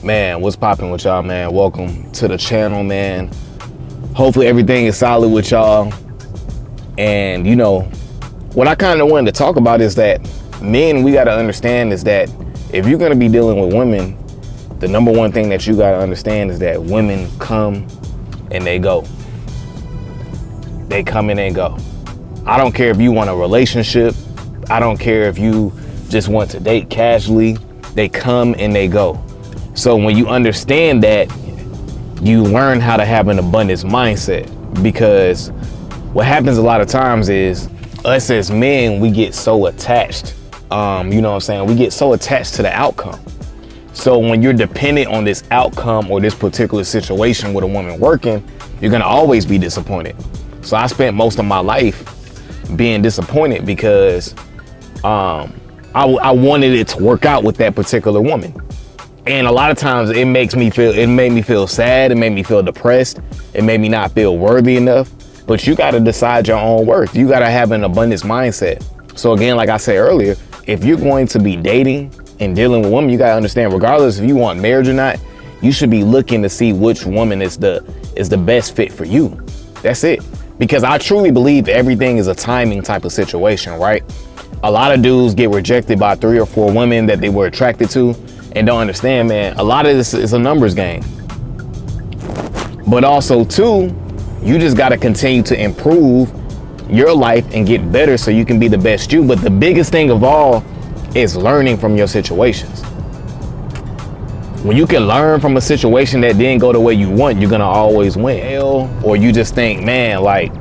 Man, what's popping with y'all, man? Welcome to the channel, man. Hopefully everything is solid with y'all. And you know, what I kind of wanted to talk about is that men, we got to understand is that if you're going to be dealing with women, the number one thing that you got to understand is that women come and they go. They come and they go. I don't care if you want a relationship. I don't care if you just want to date casually. They come and they go. So when you understand that, you learn how to have an abundance mindset, because what happens a lot of times is us as men, we get so attached. You know what I'm saying? We get so attached to the outcome. So when you're dependent on this outcome or this particular situation with a woman working, you're gonna always be disappointed. So I spent most of my life being disappointed because I wanted it to work out with that particular woman. And a lot of times it made me feel sad. It made me feel depressed. It made me not feel worthy enough. But you got to decide your own worth. You got to have an abundance mindset. So again, like I said earlier, if you're going to be dating and dealing with women, you got to understand, regardless if you want marriage or not, you should be looking to see which woman is the best fit for you. That's it. Because I truly believe everything is a timing type of situation, right? A lot of dudes get rejected by 3 or 4 women that they were attracted to and don't understand, man. A lot of this is a numbers game. But also too, you just got to continue to improve your life and get better so you can be the best you. But the biggest thing of all is learning from your situations. When you can learn from a situation that didn't go the way you want, you're going to always win. Or you just think, man, like,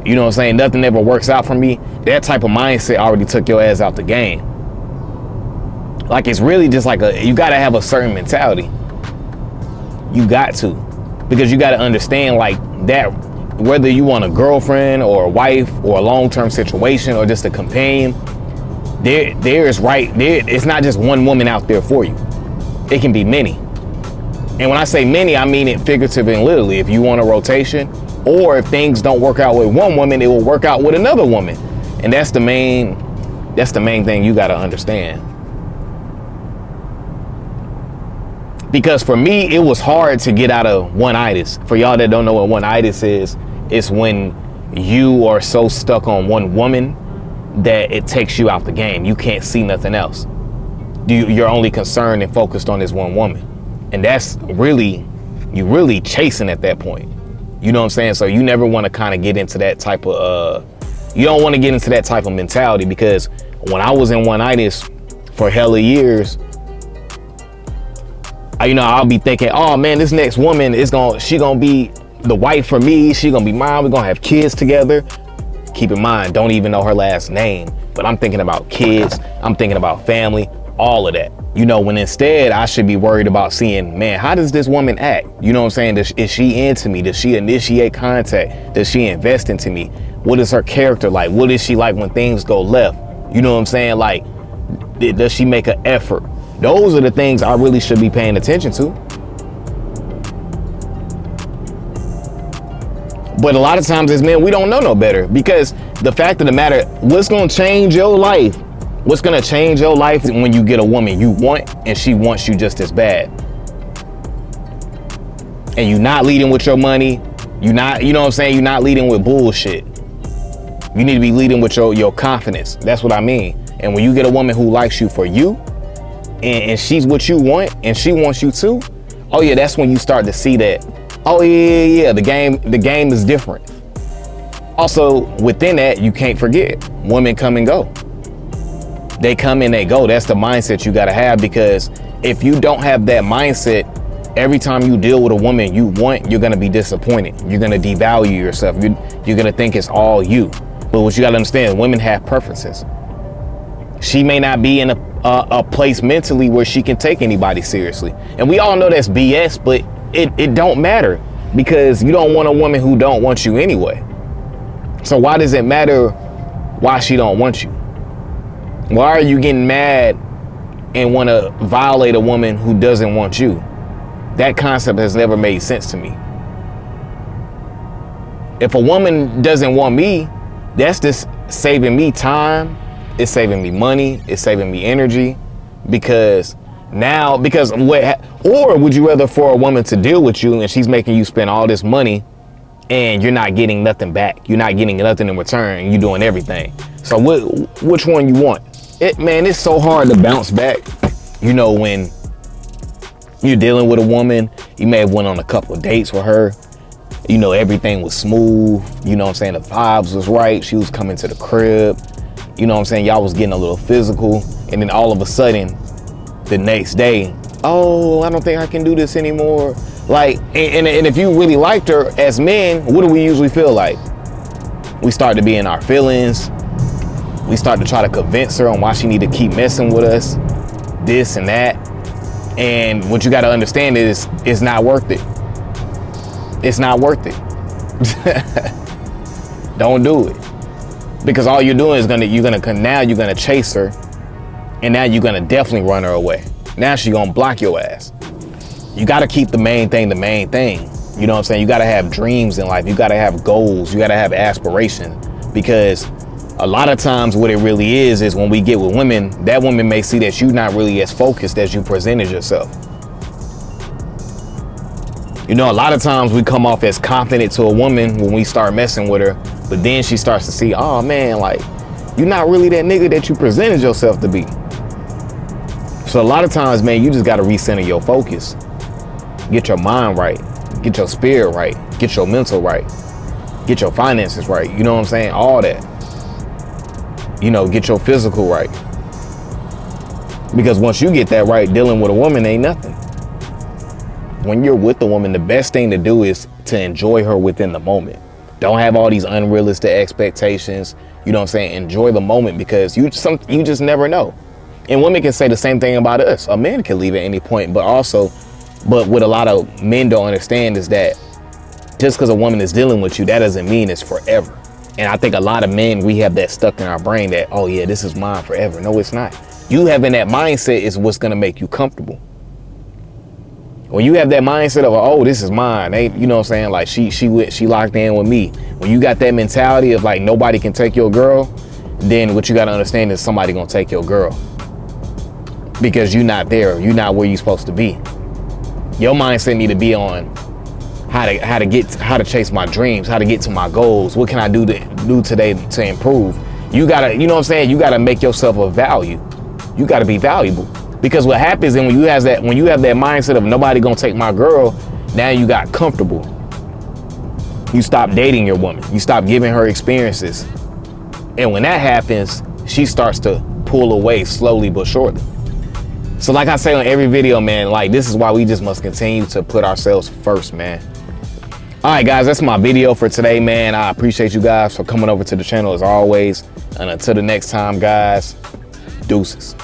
you know what I'm saying, nothing ever works out for me. That type of mindset already took your ass out the game. Like, it's really just like you got to have a certain mentality. You got to, because you got to understand like that, whether you want a girlfriend or a wife or a long-term situation or just a companion, it's not just one woman out there for you. It can be many. And when I say many, I mean it figuratively and literally. If you want a rotation, or if things don't work out with one woman, it will work out with another woman. And that's the main thing you got to understand. Because for me, it was hard to get out of one-itis. For y'all that don't know what one-itis is, it's when you are so stuck on one woman that it takes you out the game. You can't see nothing else. You're only concerned and focused on this one woman. And that's really, you're really chasing at that point. You know what I'm saying? So you never want to kind of get into that type of, you don't want to get into that type of mentality, because when I was in one-itis for hella years, I'll be thinking, oh man, this next woman she gonna be the wife for me. She gonna be mine. We're gonna have kids together. Keep in mind, don't even know her last name, but I'm thinking about kids. I'm thinking about family, all of that. When instead I should be worried about seeing, man, how does this woman act? You know what I'm saying? Is she into me? Does she initiate contact? Does she invest into me? What is her character like? What is she like when things go left? You know what I'm saying? Like, does she make an effort? Those are the things I really should be paying attention to. But a lot of times as men, we don't know no better, because the fact of the matter, what's going to change your life? What's going to change your life is when you get a woman you want and she wants you just as bad. And you're not leading with your money. You're not, you know what I'm saying? You're not leading with bullshit. You need to be leading with your confidence. That's what I mean. And when you get a woman who likes you for you, and she's what you want and she wants you too, oh yeah, that's when you start to see that, oh yeah, the game is different. Also within that, you can't forget, women come and go. They come and they go. That's the mindset you got to have, because if you don't have that mindset, every time you deal with a woman you want, you're going to be disappointed. You're going to devalue yourself. You're going to think it's all you. But what you got to understand, women have preferences. She may not be in a place mentally where she can take anybody seriously. And we all know that's BS, but it don't matter, because you don't want a woman who don't want you anyway. So why does it matter why she don't want you? Why are you getting mad and want to violate a woman who doesn't want you? That concept has never made sense to me. If a woman doesn't want me, that's just saving me time. It's saving me money. It's saving me energy, because Now, because or would you rather for a woman to deal with you and she's making you spend all this money and you're not getting nothing back? You're not getting nothing in return, and you're doing everything. So which one you want? Man, it's so hard to bounce back. You know, when you're dealing with a woman, you may have went on a couple of dates with her. You know, everything was smooth. You know what I'm saying? The vibes was right. She was coming to the crib. You know what I'm saying? Y'all was getting a little physical. And then all of a sudden, the next day, oh, I don't think I can do this anymore. Like, and if you really liked her, as men, what do we usually feel like? We start to be in our feelings. We start to try to convince her on why she need to keep messing with us, this and that. And what you got to understand is it's not worth it. It's not worth it. Don't do it. Because all you're doing is you're gonna chase her, and now you're gonna definitely run her away. Now she's gonna block your ass. You gotta keep the main thing the main thing. You know what I'm saying? You gotta have dreams in life. You gotta have goals. You gotta have aspiration. Because a lot of times what it really is when we get with women, that woman may see that you're not really as focused as you presented yourself. You know, a lot of times we come off as confident to a woman when we start messing with her, but then she starts to see, oh man, like, you're not really that nigga that you presented yourself to be. So a lot of times, man, you just got to recenter your focus. Get your mind right. Get your spirit right. Get your mental right. Get your finances right. You know what I'm saying? All that. You know, get your physical right. Because once you get that right, dealing with a woman ain't nothing. When you're with the woman, the best thing to do is to enjoy her within the moment. Don't have all these unrealistic expectations. You know what I'm saying? Enjoy the moment, because you just never know. And women can say the same thing about us. A man can leave at any point, but what a lot of men don't understand is that just because a woman is dealing with you, that doesn't mean it's forever. And I think a lot of men, we have that stuck in our brain that, oh yeah, this is mine forever. No, it's not. You having that mindset is what's gonna make you comfortable. When you have that mindset of, oh, this is mine, you know what I'm saying? Like she locked in with me. When you got that mentality of like nobody can take your girl, then what you got to understand is somebody gonna take your girl, because you're not there. You're not where you're supposed to be. Your mindset need to be on how to chase my dreams, how to get to my goals. What can I do today to improve? You gotta, you know what I'm saying? You gotta make yourself of value. You gotta be valuable. Because what happens is when you have that mindset of nobody gonna take my girl, now you got comfortable. You stop dating your woman. You stop giving her experiences. And when that happens, she starts to pull away slowly but surely. So like I say on every video, man, like this is why we just must continue to put ourselves first, man. All right, guys, that's my video for today, man. I appreciate you guys for coming over to the channel as always. And until the next time, guys, deuces.